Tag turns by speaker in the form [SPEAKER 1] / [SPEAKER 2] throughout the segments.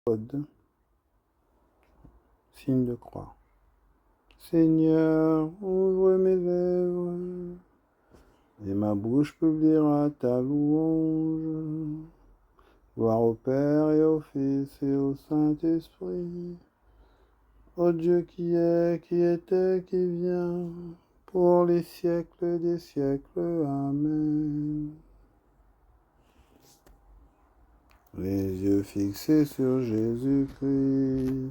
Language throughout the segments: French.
[SPEAKER 1] Code. Signe de croix. Seigneur, ouvre mes lèvres, et ma bouche publiera ta louange. Gloire au Père et au Fils et au Saint-Esprit, au Dieu qui est, qui était, qui vient, pour les siècles des siècles. Amen. Les yeux fixés sur Jésus-Christ,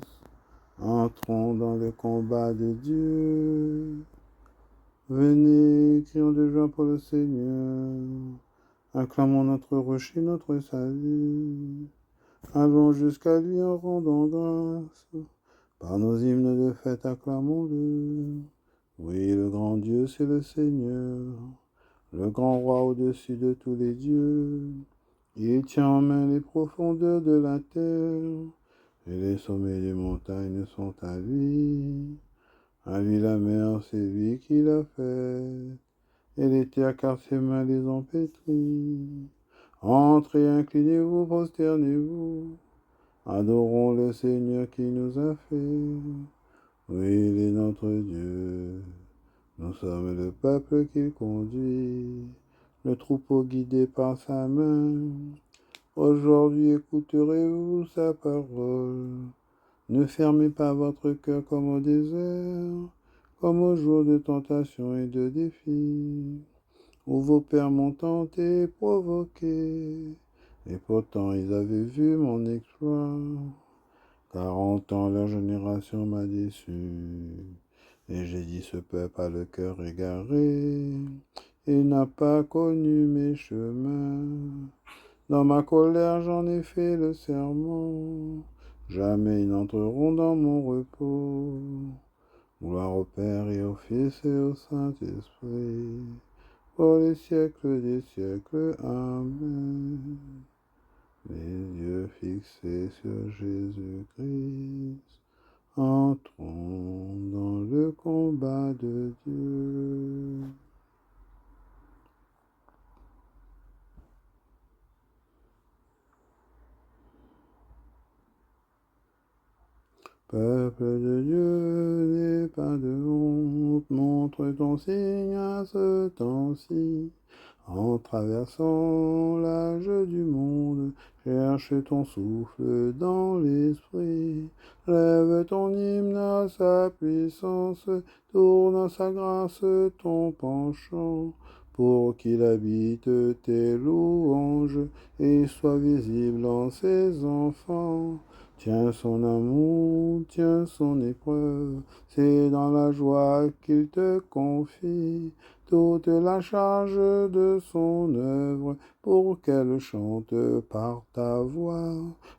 [SPEAKER 1] entrons dans le combat de Dieu. Venez, crions de joie pour le Seigneur. Acclamons notre rocher, notre salut. Allons jusqu'à lui en rendant grâce. Par nos hymnes de fête, acclamons-le. Oui, le grand Dieu, c'est le Seigneur, le grand roi au-dessus de tous les dieux. Il tient en main les profondeurs de la terre, et les sommets des montagnes sont à lui. À lui la mer, c'est lui qui l'a faite, et les terres car ses mains les ont pétries. Entrez, inclinez-vous, prosternez-vous, adorons le Seigneur qui nous a fait. Oui, il est notre Dieu, nous sommes le peuple qu'il conduit, le troupeau guidé par sa main. Aujourd'hui écouterez-vous sa parole. Ne fermez pas votre cœur comme au désert, comme au jour de tentation et de défi, où vos pères m'ont tenté et provoqué, et pourtant ils avaient vu mon exploit. 40 ans leur génération m'a déçu, et j'ai dit ce peuple a le cœur égaré, et n'a pas connu mes chemins. Dans ma colère j'en ai fait le serment, jamais ils n'entreront dans mon repos. Gloire au Père et au Fils et au Saint-Esprit, pour les siècles des siècles. Amen. Les yeux fixés sur Jésus-Christ, entrons dans le combat de Dieu. Peuple de Dieu, n'aie pas de honte, montre ton signe à ce temps-ci. En traversant l'âge du monde, cherche ton souffle dans l'esprit. Lève ton hymne à sa puissance, tourne à sa grâce ton penchant, pour qu'il habite tes louanges et soit visible en ses enfants. Tiens son amour, tiens son épreuve, c'est dans la joie qu'il te confie toute la charge de son œuvre pour qu'elle chante par ta voix.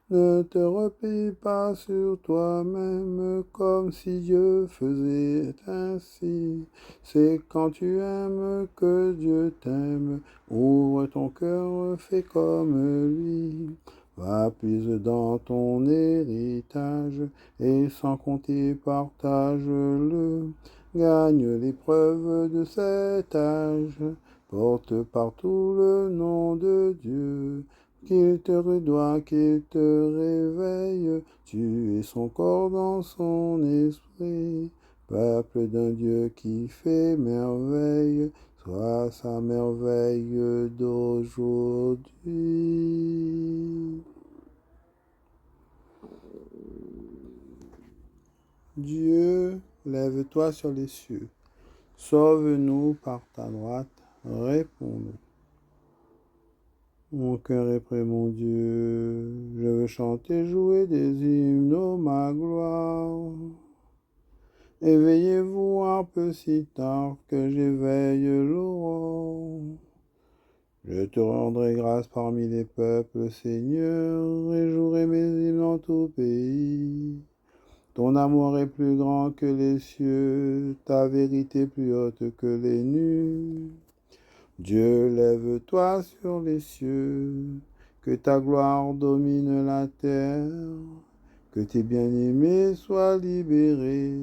[SPEAKER 1] Ne te replie pas sur toi-même comme si Dieu faisait ainsi. C'est quand tu aimes que Dieu t'aime. Ouvre ton cœur, fais comme lui. Va, puise dans ton héritage, et sans compter partage-le. Gagne l'épreuve de cet âge, porte partout le nom de Dieu. Qu'il te redoit, qu'il te réveille, tu es son corps dans son esprit. Peuple d'un Dieu qui fait merveille, sois sa merveille d'aujourd'hui. Dieu, lève-toi sur les cieux. Sauve-nous par ta droite, réponds-nous. Mon cœur est prêt, mon Dieu, je veux chanter, jouer des hymnes, ô ma gloire. Éveillez-vous un peu si tard que j'éveille l'aurore. Je te rendrai grâce parmi les peuples, Seigneur, et jouerai mes hymnes en tout pays. Ton amour est plus grand que les cieux, ta vérité plus haute que les nues. Dieu, lève-toi sur les cieux, que ta gloire domine la terre, que tes bien-aimés soient libérés.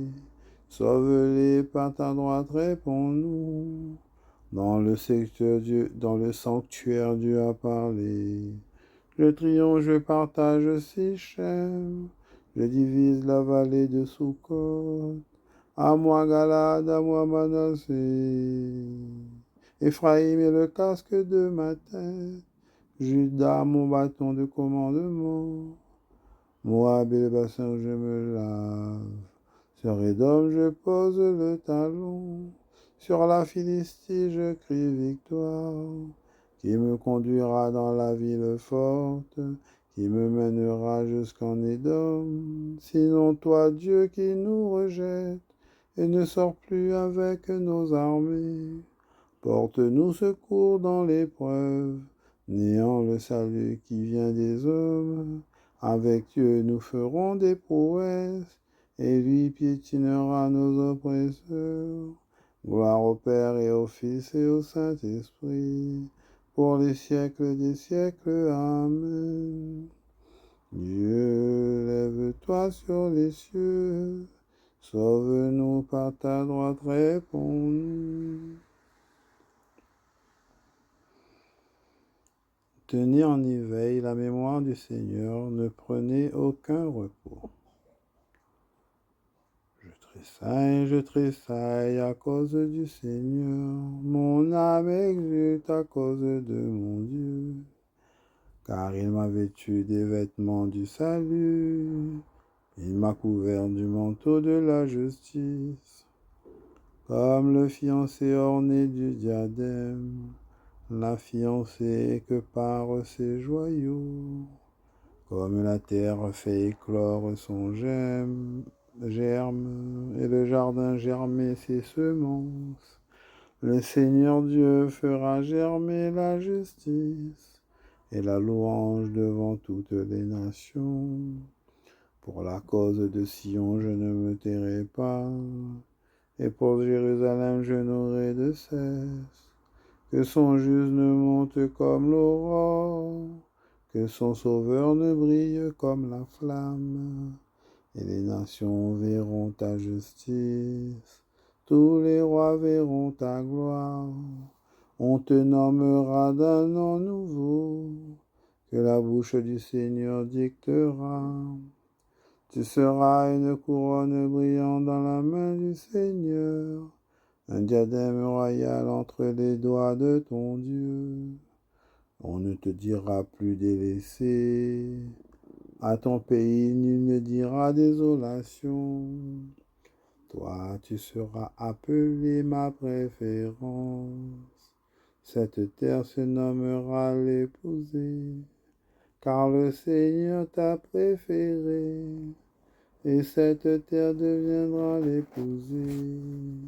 [SPEAKER 1] Sauve-les par ta droite, réponds-nous. Dans le sanctuaire, Dieu a parlé. Je triomphe, je partage Sichem. Je divise la vallée de Sukkot. À moi Galad, à moi Manassé. Éphraïm est le casque de ma tête. Judas, mon bâton de commandement. Moab est le bassin où je me lave. Sur Édom, je pose le talon. Sur la Philistie, je crie victoire. Qui me conduira dans la ville forte, qui me mènera jusqu'en Édom. Sinon toi, Dieu qui nous rejette et ne sort plus avec nos armées. Porte-nous secours dans l'épreuve, néant le salut qui vient des hommes. Avec Dieu nous ferons des prouesses, et lui piétinera nos oppresseurs. Gloire au Père et au Fils et au Saint-Esprit, pour les siècles des siècles. Amen. Dieu, lève-toi sur les cieux, sauve-nous par ta droite, réponds-nous. Tenez en éveil la mémoire du Seigneur, ne prenez aucun repos. Je tressaille à cause du Seigneur, mon âme exulte à cause de mon Dieu, car il m'a vêtu des vêtements du salut, il m'a couvert du manteau de la justice, comme le fiancé orné du diadème, la fiancée que par ses joyaux, comme la terre fait éclore son germe, et le jardin germer ses semences. Le Seigneur Dieu fera germer la justice et la louange devant toutes les nations. Pour la cause de Sion, je ne me tairai pas, et pour Jérusalem, je n'aurai de cesse. Que son juste ne monte comme l'aurore, que son sauveur ne brille comme la flamme. Et les nations verront ta justice, tous les rois verront ta gloire. On te nommera d'un nom nouveau, que la bouche du Seigneur dictera. Tu seras une couronne brillante dans la main du Seigneur, un diadème royal entre les doigts de ton Dieu. On ne te dira plus délaissé. À ton pays, nul ne dira désolation. Toi, tu seras appelé ma préférence. Cette terre se nommera l'épousée, car le Seigneur t'a préféré, et cette terre deviendra l'épousée.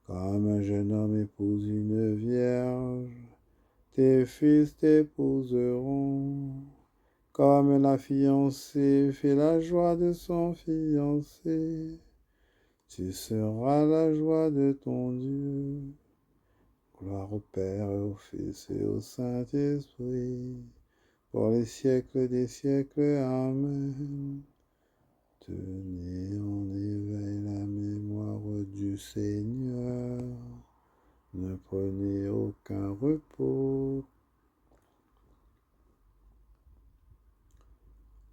[SPEAKER 1] Comme un jeune homme épouse une vierge, tes fils t'épouseront. Comme la fiancée fait la joie de son fiancé, tu seras la joie de ton Dieu. Gloire au Père, et au Fils et au Saint-Esprit, pour les siècles des siècles. Amen. Tenez en éveil la mémoire du Seigneur, ne prenez aucun repos.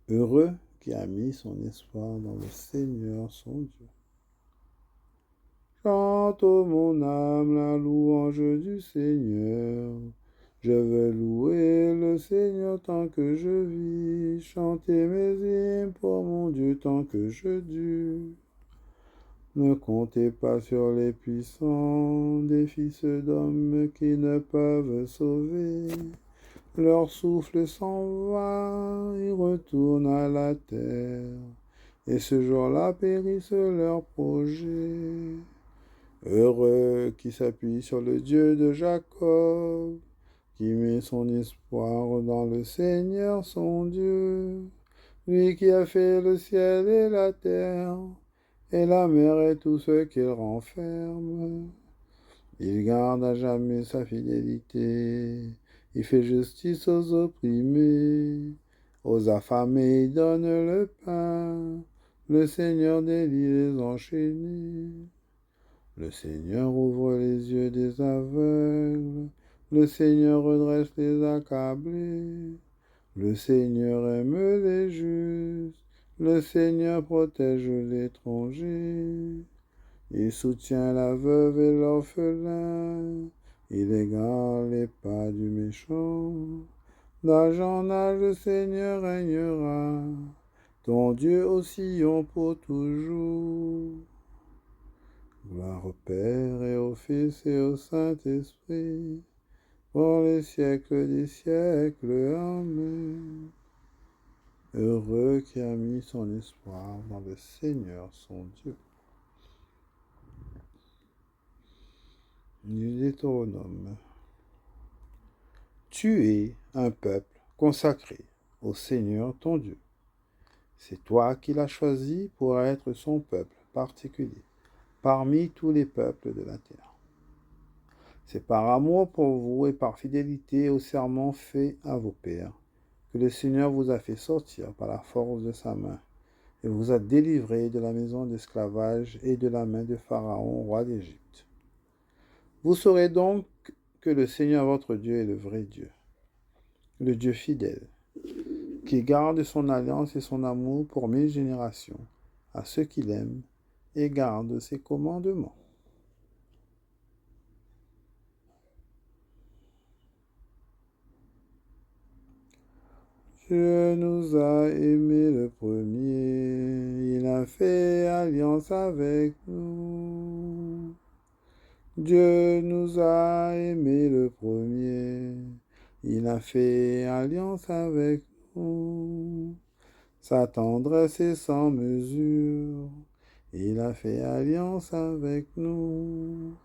[SPEAKER 1] Heureux qui a mis son espoir dans le Seigneur son Dieu. Chante, ô mon âme, la louange du Seigneur. Je veux louer le Seigneur tant que je vis, chanter mes hymnes pour mon Dieu tant que je dure. Ne comptez pas sur les puissants, des fils d'hommes qui ne peuvent sauver. Leur souffle s'en va, ils retournent à la terre, et ce jour-là périssent leurs projets. Heureux qui s'appuie sur le Dieu de Jacob, qui met son espoir dans le Seigneur son Dieu, lui qui a fait le ciel et la terre, et la mer et tout ce qu'il renferme. Il garde à jamais sa fidélité, il fait justice aux opprimés, aux affamés il donne le pain, le Seigneur délie les enchaînés. Le Seigneur ouvre les yeux des aveugles, le Seigneur redresse les accablés, Le Seigneur aime les justes, le Seigneur protège l'étranger. Il soutient la veuve et l'orphelin, il égare les pas du méchant. D'âge en âge, le Seigneur régnera, ton Dieu au Sion pour toujours. Gloire au Père et au Fils et au Saint-Esprit, pour les siècles des siècles. Amen. Heureux qui a mis son espoir dans le Seigneur son Dieu. Du Deutéronome. Tu es un peuple consacré au Seigneur ton Dieu. C'est toi qui l'as choisi pour être son peuple particulier, parmi tous les peuples de la terre. C'est par amour pour vous et par fidélité au serment fait à vos pères que le Seigneur vous a fait sortir par la force de sa main et vous a délivré de la maison d'esclavage et de la main de Pharaon, roi d'Égypte. Vous saurez donc que le Seigneur votre Dieu est le vrai Dieu, le Dieu fidèle, qui garde son alliance et son amour pour 1000 générations à ceux qui l'aiment et gardent ses commandements. Dieu nous a aimés le premier, il a fait alliance avec nous. Dieu nous a aimés le premier, il a fait alliance avec nous. Sa tendresse est sans mesure, il a fait alliance avec nous.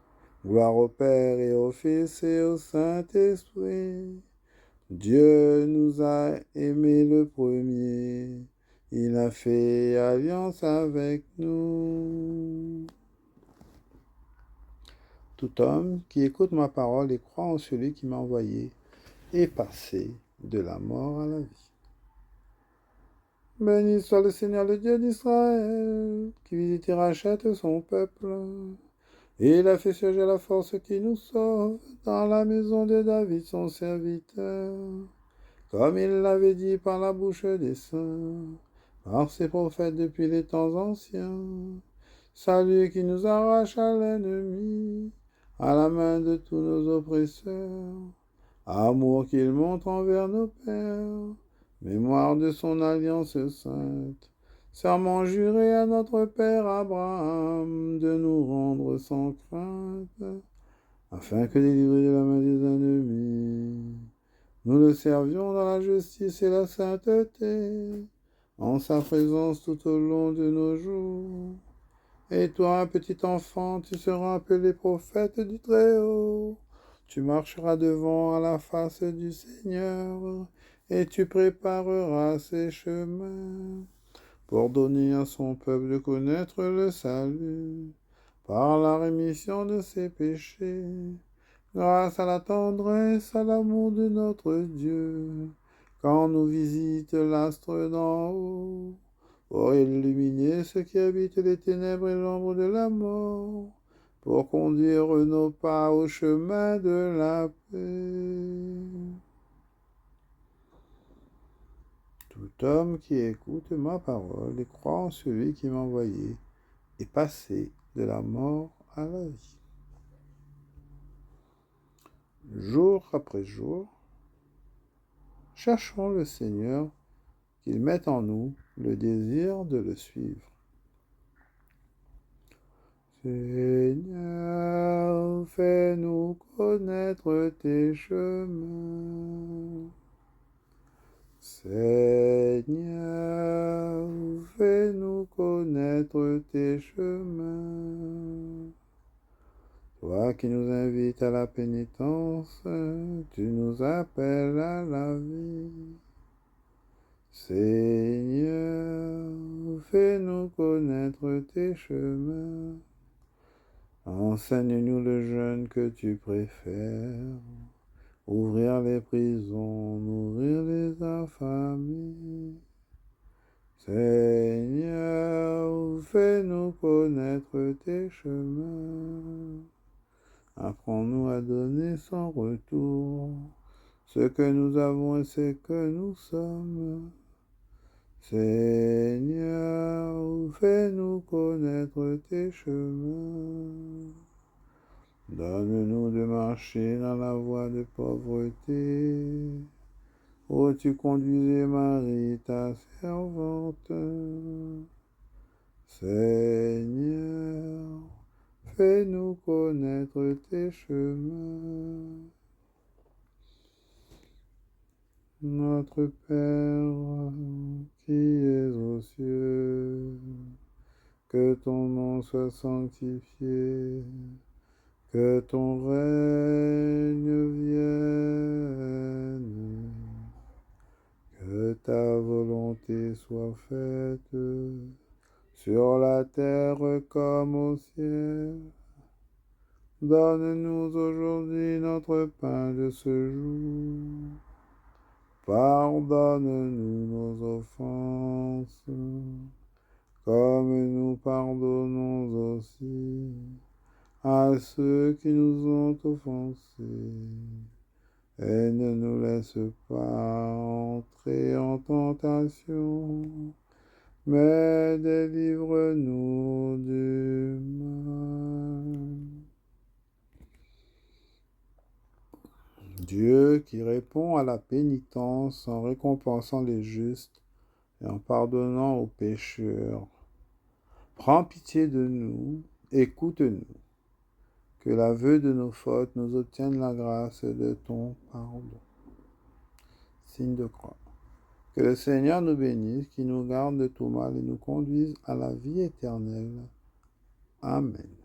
[SPEAKER 1] Gloire au Père et au Fils et au Saint-Esprit. Dieu nous a aimés le premier, il a fait alliance avec nous. Tout homme qui écoute ma parole et croit en celui qui m'a envoyé est passé de la mort à la vie. Béni soit le Seigneur, le Dieu d'Israël, qui visite et rachète son peuple. Et il a fait surgir la force qui nous sauve dans la maison de David, son serviteur, comme il l'avait dit par la bouche des saints, par ses prophètes depuis les temps anciens. Salut qui nous arrache à l'ennemi, à la main de tous nos oppresseurs. Amour qu'il montre envers nos pères, mémoire de son alliance sainte. Serment juré à notre père Abraham de nous rendre sans crainte, afin que délivrés de la main des ennemis, nous le servions dans la justice et la sainteté, en sa présence tout au long de nos jours. Et toi, petit enfant, tu seras appelé prophète du Très-Haut. Tu marcheras devant à la face du Seigneur, et tu prépareras ses chemins, pour donner à son peuple de connaître le salut, par la rémission de ses péchés, grâce à la tendresse, à l'amour de notre Dieu, quand nous visite l'astre d'en haut, pour illuminer ceux qui habitent les ténèbres et l'ombre de la mort, pour conduire nos pas au chemin de la paix. Tout homme qui écoute ma parole et croit en celui qui m'a envoyé est passé de la mort à la vie. Jour après jour, cherchons le Seigneur, qu'il mette en nous le désir de le suivre. Seigneur, fais-nous connaître tes chemins. Seigneur, fais-nous connaître tes chemins. Toi qui nous invites à la pénitence, tu nous appelles à la vie. Seigneur, fais-nous connaître tes chemins. Enseigne-nous le jeûne que tu préfères, ouvrir les prisons, nourrir les affamés. Seigneur, fais-nous connaître tes chemins. Apprends-nous à donner sans retour, ce que nous avons et ce que nous sommes. Seigneur, fais-nous connaître tes chemins. Donne-nous de marcher dans la voie de pauvreté, où tu conduisais Marie, ta servante. Seigneur, fais-nous connaître tes chemins. Notre Père, qui es aux cieux, que ton nom soit sanctifié, que ton règne vienne, que ta volonté soit faite sur la terre comme au ciel. Donne-nous aujourd'hui notre pain de ce jour. Pardonne-nous nos offenses, comme nous pardonnons aussi à ceux qui nous ont offensés. Et ne nous laisse pas entrer en tentation, mais délivre-nous du mal. Dieu qui répond à la pénitence en récompensant les justes et en pardonnant aux pécheurs, prends pitié de nous, écoute-nous, que l'aveu de nos fautes nous obtienne la grâce de ton pardon. Signe de croix. Que le Seigneur nous bénisse, qui nous garde de tout mal et nous conduise à la vie éternelle. Amen.